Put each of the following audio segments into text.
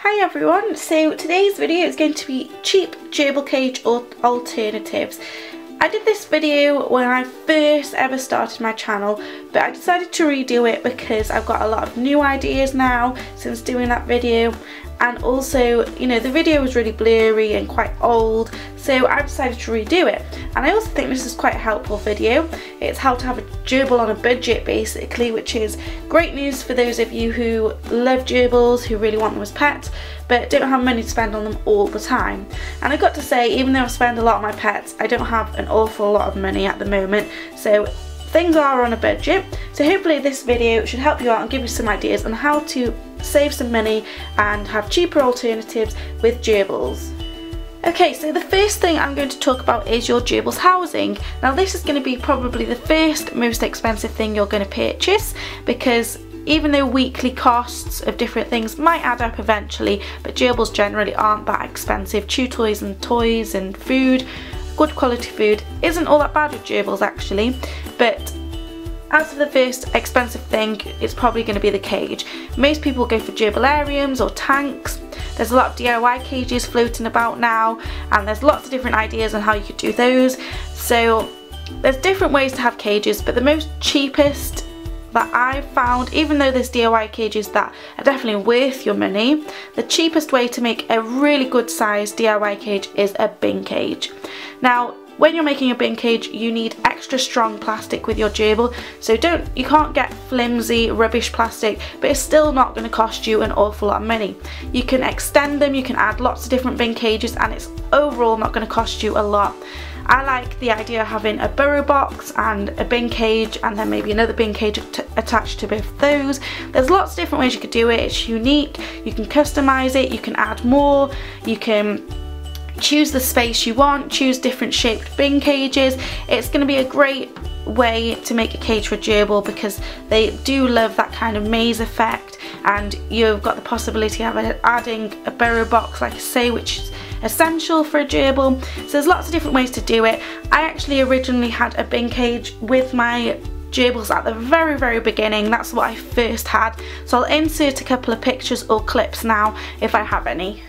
Hi everyone, so today's video is going to be cheap gerbil cage alternatives. I did this video when I first ever started my channel, but I decided to redo it because I've got a lot of new ideas now since doing that video, and also, you know, the video was really blurry and quite old, so I decided to redo it. And I also think this is quite a helpful video. It's how to have a gerbil on a budget basically, which is great news for those of you who love gerbils, who really want them as pets, but don't have money to spend on them all the time. And I've got to say, even though I spend a lot on my pets, I don't have an awful lot of money at the moment, so things are on a budget. So hopefully this video should help you out and give you some ideas on how to save some money and have cheaper alternatives with gerbils. Okay, so the first thing I'm going to talk about is your Gerbils housing. Now this is going to be probably the first most expensive thing you're going to purchase, because even though weekly costs of different things might add up eventually, but gerbils generally aren't that expensive. Chew toys and food, good quality food, isn't all that bad with gerbils actually. But as for the first expensive thing, it's probably going to be the cage. Most people go for gerbilariums or tanks. There's a lot of DIY cages floating about now, and there's lots of different ideas on how you could do those. So there's different ways to have cages, but the most cheapest that I've found, even though there's DIY cages that are definitely worth your money, the cheapest way to make a really good sized DIY cage is a bin cage. Now when you're making a bin cage, you need extra strong plastic with your gerbil, so you can't get flimsy rubbish plastic, but it's still not going to cost you an awful lot of money. You can extend them, you can add lots of different bin cages, and it's overall not going to cost you a lot. I like the idea of having a burrow box and a bin cage, and then maybe another bin cage attached to both of those. There's lots of different ways you could do it. It's unique, you can customise it, you can add more, you can choose the space you want, choose different shaped bin cages. It's going to be a great way to make a cage for a gerbil because they do love that kind of maze effect, and you've got the possibility of adding a burrow box, like I say, which is essential for a gerbil. So there's lots of different ways to do it. I actually originally had a bin cage with my gerbils at the very beginning. That's what I first had, so I'll insert a couple of pictures or clips now if I have any.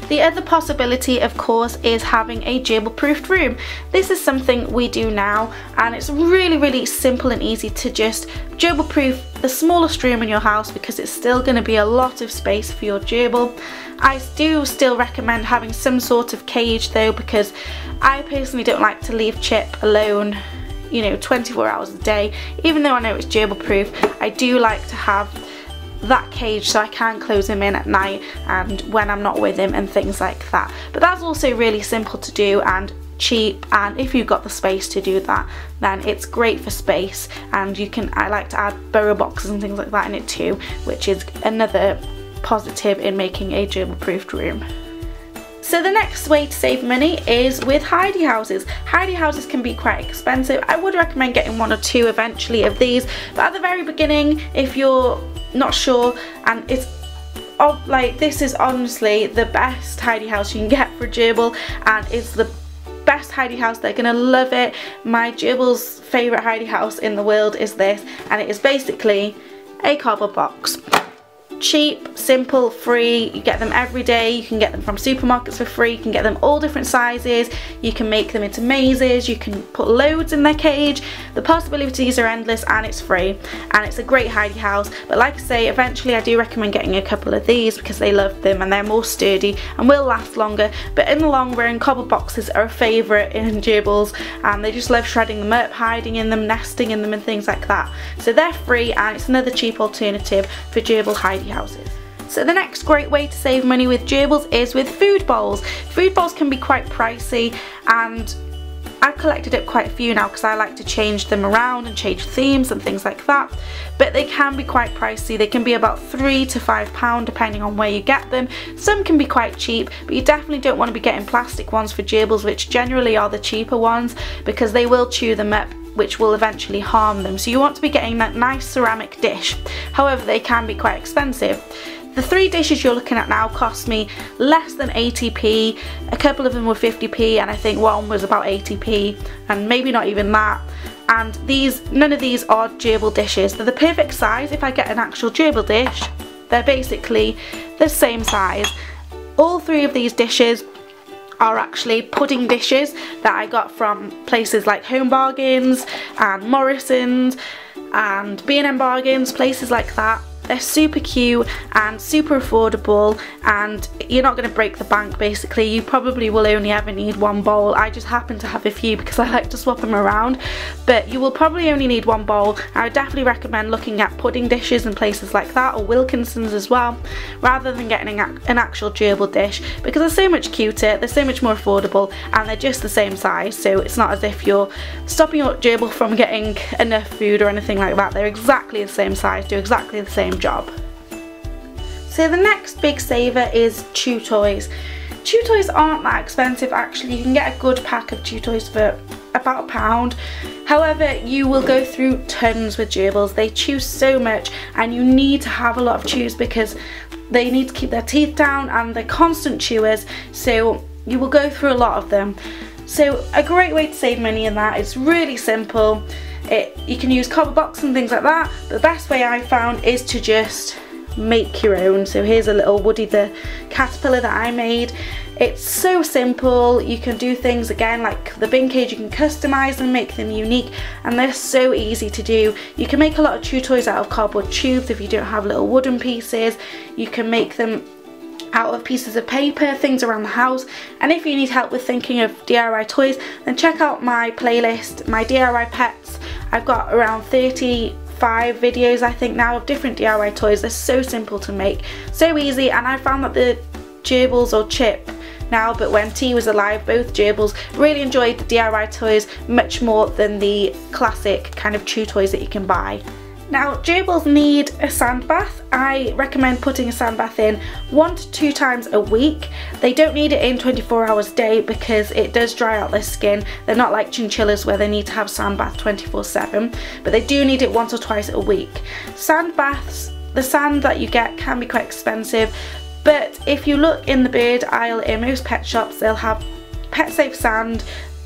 The other possibility, of course, is having a gerbil-proofed room. This is something we do now, and it's really simple and easy to just gerbil-proof the smallest room in your house, because it's still going to be a lot of space for your gerbil. I do still recommend having some sort of cage though, because I personally don't like to leave Chip alone, you know, 24 hours a day. Even though I know it's gerbil-proof, I do like to have that cage so I can close him in at night and when I'm not with him and things like that. But that's also really simple to do and cheap, and if you've got the space to do that, then it's great for space. And I like to add burrow boxes and things like that in it too, which is another positive in making a gerbil-proofed room. So the next way to save money is with hidey houses. Hidey houses can be quite expensive. I would recommend getting one or two eventually of these, but at the very beginning, if you're not sure, and it's like, this is honestly the best hidey house you can get for a gerbil, and it's the best hidey house. They're gonna love it. My gerbil's favourite hidey house in the world is this, and it is basically a cardboard box. Cheap, simple, free. You get them every day. You can get them from supermarkets for free. You can get them all different sizes. You can make them into mazes. You can put loads in their cage. The possibilities are endless, and it's free, and it's a great hidey house. But like I say, eventually I do recommend getting a couple of these because they love them and they're more sturdy and will last longer. But in the long run, cardboard boxes are a favourite in gerbils, and they just love shredding them up, hiding in them, nesting in them and things like that. So they're free, and it's another cheap alternative for gerbil hidey houses. So the next great way to save money with gerbils is with food bowls. Food bowls can be quite pricey, and I've collected up quite a few now because I like to change them around and change themes and things like that, but they can be quite pricey. They can be about £3 to £5 depending on where you get them. Some can be quite cheap, but you definitely don't want to be getting plastic ones for gerbils, which generally are the cheaper ones, because they will chew them up, which will eventually harm them. So you want to be getting that nice ceramic dish. However, they can be quite expensive. The 3 dishes you're looking at now cost me less than 80p, a couple of them were 50p, and I think one was about 80p, and maybe not even that. And none of these are gerbil dishes. They're the perfect size. If I get an actual gerbil dish, they're basically the same size. All 3 of these dishes are actually pudding dishes that I got from places like Home Bargains and Morrison's and B&M Bargains, places like that. They're super cute and super affordable, and you're not going to break the bank basically. You probably will only ever need 1 bowl. I just happen to have a few because I like to swap them around, but you will probably only need 1 bowl. I would definitely recommend looking at pudding dishes and places like that, or Wilkinson's as well, rather than getting an actual gerbil dish, because they're so much cuter, they're so much more affordable, and they're just the same size, so it's not as if you're stopping your gerbil from getting enough food or anything like that. They're exactly the same size, do exactly the same job. So the next big saver is chew toys. Chew toys aren't that expensive actually. You can get a good pack of chew toys for about £1. However, you will go through tons with gerbils. They chew so much, and you need to have a lot of chews because they need to keep their teeth down and they're constant chewers, so you will go through a lot of them. So a great way to save money in that is really simple. You can use cardboard box and things like that. The best way I found is to just make your own. So here's a little Woody the caterpillar that I made. It's so simple. You can do things again like the bin cage, you can customize and make them unique, and they're so easy to do. You can make a lot of chew toys out of cardboard tubes if you don't have little wooden pieces. You can make them out of pieces of paper, things around the house. And if you need help with thinking of DIY toys, then check out my playlist, my DIY pets. I've got around 35 videos I think now of different DIY toys. They're so simple to make, so easy, and I found that the gerbils, or Chip now, but when T was alive, both gerbils really enjoyed the DIY toys much more than the classic kind of chew toys that you can buy. Now, gerbils need a sand bath. I recommend putting a sand bath in 1 to 2 times a week. They don't need it in 24 hours a day because it does dry out their skin. They're not like chinchillas where they need to have sand bath 24/7, but they do need it once or twice a week. Sand baths, the sand that you get can be quite expensive, but if you look in the bird aisle in most pet shops, they'll have pet safe sand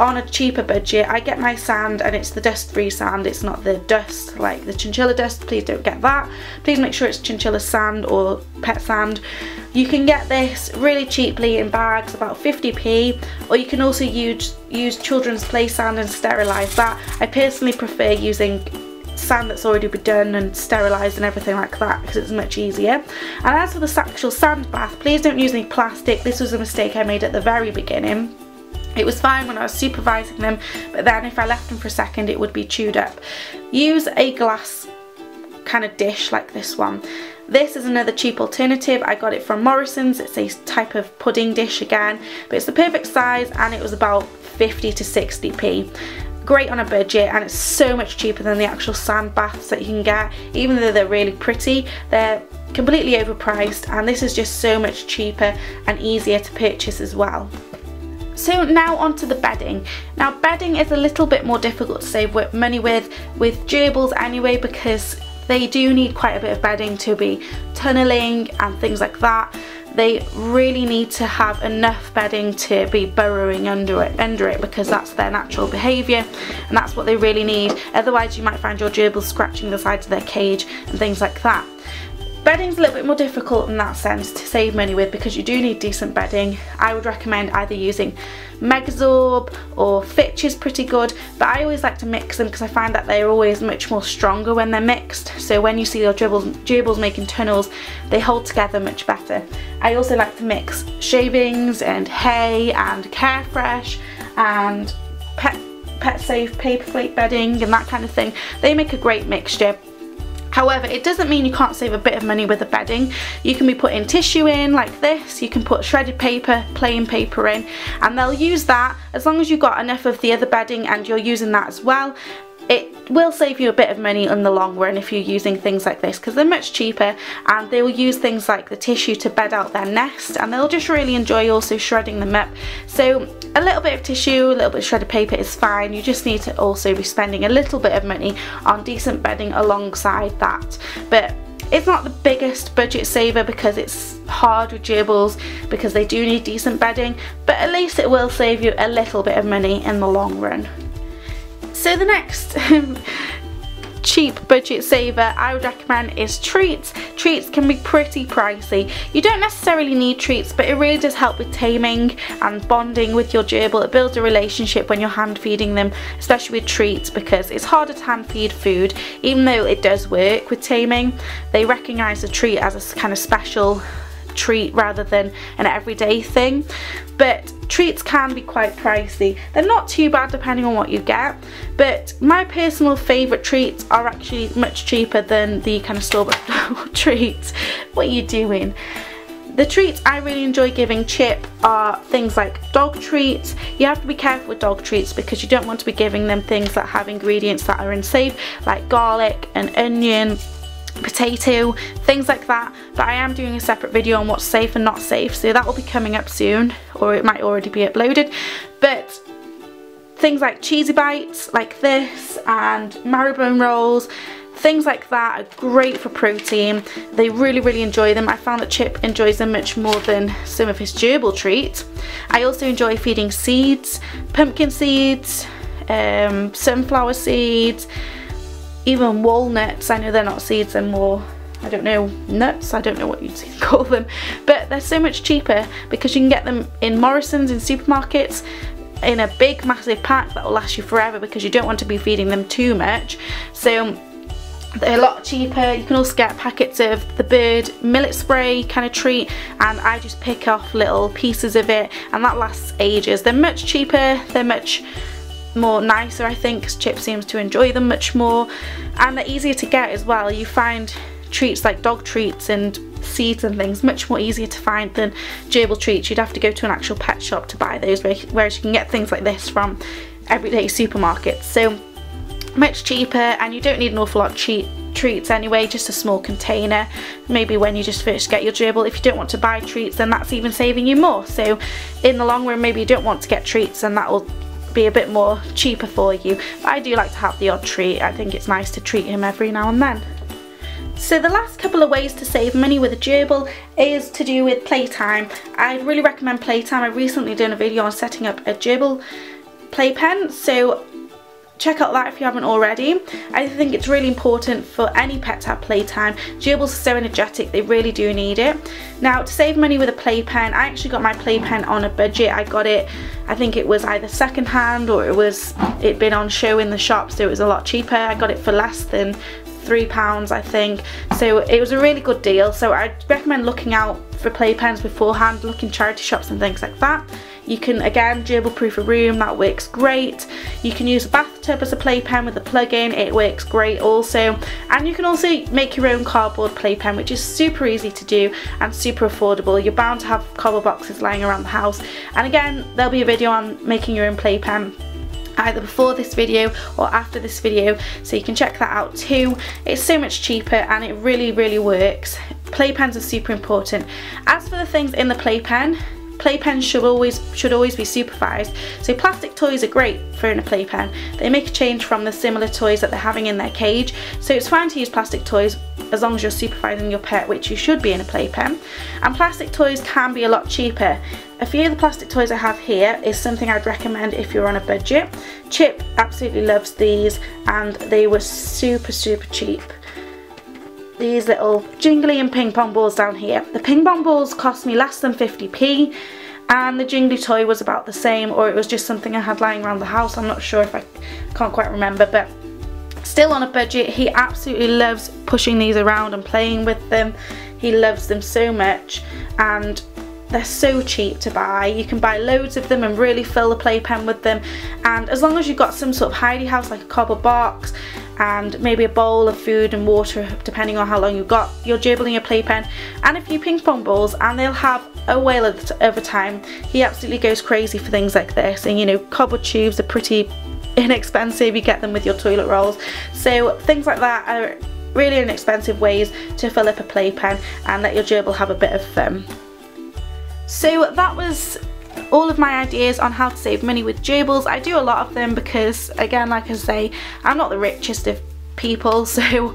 on a cheaper budget. I get my sand and it's the dust free sand, it's not the dust like the chinchilla dust. Please don't get that. Please make sure it's chinchilla sand or pet sand. You can get this really cheaply in bags, about 50p, or you can also use children's play sand and sterilise that. I personally prefer using sand that's already been done and sterilised and everything like that because it's much easier. And as for the actual sand bath, please don't use any plastic. This was a mistake I made at the very beginning. It was fine when I was supervising them, but then if I left them for a second it would be chewed up. Use a glass kind of dish like this one. This is another cheap alternative. I got it from Morrison's. It's a type of pudding dish again, but it's the perfect size and it was about 50 to 60p. Great on a budget, and it's so much cheaper than the actual sand baths that you can get. Even though they're really pretty, they're completely overpriced, and this is just so much cheaper and easier to purchase as well. So now onto the bedding. Now bedding is a little bit more difficult to save money with gerbils anyway, because they do need quite a bit of bedding to be tunnelling and things like that. They really need to have enough bedding to be burrowing under it because that's their natural behaviour and that's what they really need. Otherwise you might find your gerbils scratching the sides of their cage and things like that. Bedding's a little bit more difficult in that sense to save money with because you do need decent bedding. I would recommend either using Megazorb or Fitch is pretty good, but I always like to mix them because I find that they're always much more stronger when they're mixed. So when you see your gerbils making tunnels, they hold together much better. I also like to mix shavings and hay and Carefresh and pet safe paper flake bedding and that kind of thing. They make a great mixture. However, it doesn't mean you can't save a bit of money with the bedding. You can be putting tissue in like this, you can put shredded paper, plain paper in, and they'll use that as long as you've got enough of the other bedding and you're using that as well. It will save you a bit of money in the long run if you're using things like this, because they're much cheaper, and they will use things like the tissue to bed out their nest, and they'll just really enjoy also shredding them up. So a little bit of tissue, a little bit of shredded paper is fine. You just need to also be spending a little bit of money on decent bedding alongside that. But it's not the biggest budget saver because it's hard with gerbils, because they do need decent bedding, but at least it will save you a little bit of money in the long run. So the next cheap budget saver I would recommend is treats. Treats can be pretty pricey. You don't necessarily need treats, but it really does help with taming and bonding with your gerbil. It builds a relationship when you're hand feeding them, especially with treats, because it's harder to hand feed food. Even though it does work with taming, they recognise the treat as a kind of special treat rather than an everyday thing. But treats can be quite pricey. They're not too bad depending on what you get, but my personal favourite treats are actually much cheaper than the kind of store-bought treats. What are you doing? The treats I really enjoy giving Chip are things like dog treats. You have to be careful with dog treats because you don't want to be giving them things that have ingredients that are unsafe, like garlic and onion, potato, things like that. But I am doing a separate video on what's safe and not safe, so that will be coming up soon, or it might already be uploaded. But things like cheesy bites like this and marrowbone rolls, things like that are great for protein. They really enjoy them. I found that Chip enjoys them much more than some of his gerbil treats. I also enjoy feeding seeds, pumpkin seeds, sunflower seeds, even walnuts. I know they're not seeds, they're more, I don't know, nuts. I don't know what you'd call them, but they're so much cheaper because you can get them in Morrison's, in supermarkets, in a big massive pack that will last you forever, because you don't want to be feeding them too much. So they're a lot cheaper. You can also get packets of the bird millet spray kind of treat, and I just pick off little pieces of it, and that lasts ages. They're much cheaper, they're much more nicer, I think, because Chip seems to enjoy them much more, and they're easier to get as well. You find treats like dog treats and seeds and things much more easier to find than gerbil treats. You'd have to go to an actual pet shop to buy those, whereas you can get things like this from everyday supermarkets. So much cheaper, and you don't need an awful lot of treats anyway, just a small container. Maybe when you just first get your gerbil, if you don't want to buy treats, then that's even saving you more. So in the long run, maybe you don't want to get treats, and that will be a bit more cheaper for you. But I do like to have the odd treat. I think it's nice to treat him every now and then. So the last couple of ways to save money with a gerbil is to do with Playtime. I really recommend Playtime. I've recently done a video on setting up a gerbil playpen, so check out that if you haven't already. I think it's really important for any pet to have playtime. Gerbils are so energetic, they really do need it. Now, to save money with a playpen, I actually got my playpen on a budget. I got it, I think it was either second hand or it'd been on show in the shop, so it was a lot cheaper. I got it for less than £3, I think, so it was a really good deal. So I'd recommend looking out for playpens beforehand, look in charity shops and things like that. You can, again, gerbil proof a room, that works great. You can use a bathtub as a playpen with a plug-in, it works great also. And you can also make your own cardboard playpen, which is super easy to do and super affordable. You're bound to have cardboard boxes lying around the house. And again, there'll be a video on making your own playpen either before this video or after this video, so you can check that out too. It's so much cheaper and it really works. Playpens are super important. As for the things in the playpen, playpens should always be supervised. So plastic toys are great for in a playpen. They make a change from the similar toys that they're having in their cage. So it's fine to use plastic toys as long as you're supervising your pet, which you should be in a playpen. And plastic toys can be a lot cheaper. A few of the plastic toys I have here is something I'd recommend if you're on a budget. Chip absolutely loves these and they were super cheap. These little jingly and ping pong balls down here. The ping pong balls cost me less than 50p and the jingly toy was about the same, or it was just something I had lying around the house. I'm not sure, if I can't quite remember, but still on a budget. He absolutely loves pushing these around and playing with them. He loves them so much and they're so cheap to buy. You can buy loads of them and really fill the playpen with them, and as long as you've got some sort of hidey house like a cardboard box and maybe a bowl of food and water depending on how long you've got your gerbil in your playpen, and a few ping pong balls, and they'll have a whale of a time. He absolutely goes crazy for things like this, and you know, cobbled tubes are pretty inexpensive, you get them with your toilet rolls, so things like that are really inexpensive ways to fill up a playpen and let your gerbil have a bit of fun. So that was all of my ideas on how to save money with gerbils. I do a lot of them because, again, like I say, I'm not the richest of people, so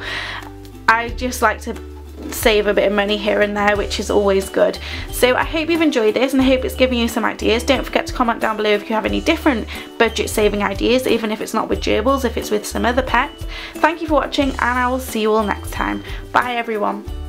I just like to save a bit of money here and there, which is always good. So I hope you've enjoyed this, and I hope it's giving you some ideas. Don't forget to comment down below if you have any different budget saving ideas, even if it's not with gerbils, if it's with some other pets. Thank you for watching, and I will see you all next time. Bye everyone.